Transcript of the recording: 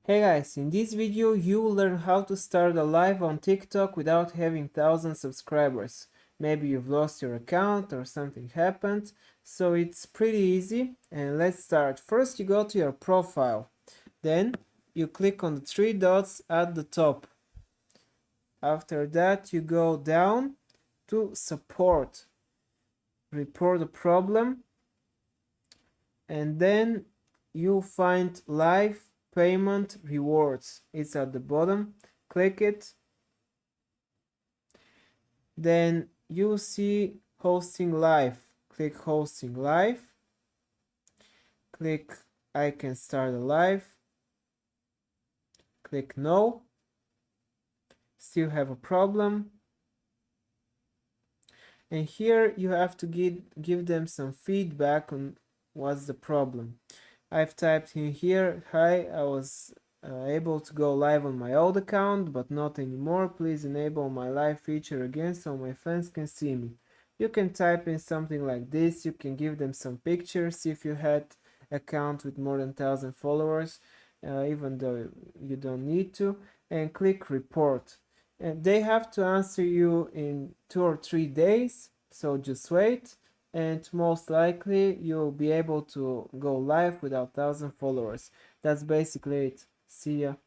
Hey guys, in this video you will learn how to start a live on TikTok without having 1000 subscribers. Maybe you've lost your account or something happened, so it's pretty easy and let's start. First you go to your profile, then you click on the three dots at the top. After that you go down to support, report a problem, and then you'll find live payment rewards. It's at the bottom. Click it. Then you see hosting live. Click hosting live. Click I can start a live. Click no. Still have a problem. And here you have to give them some feedback on what's the problem. I've typed in here, hi, I was able to go live on my old account, but not anymore. Please enable my live feature again so my fans can see me. You can type in something like this. You can give them some pictures if you had account with more than 1000 followers, even though you don't need to, and click report. And they have to answer you in 2 or 3 days, so just wait, and most likely you'll be able to go live without 1000 followers. That's basically it. See ya.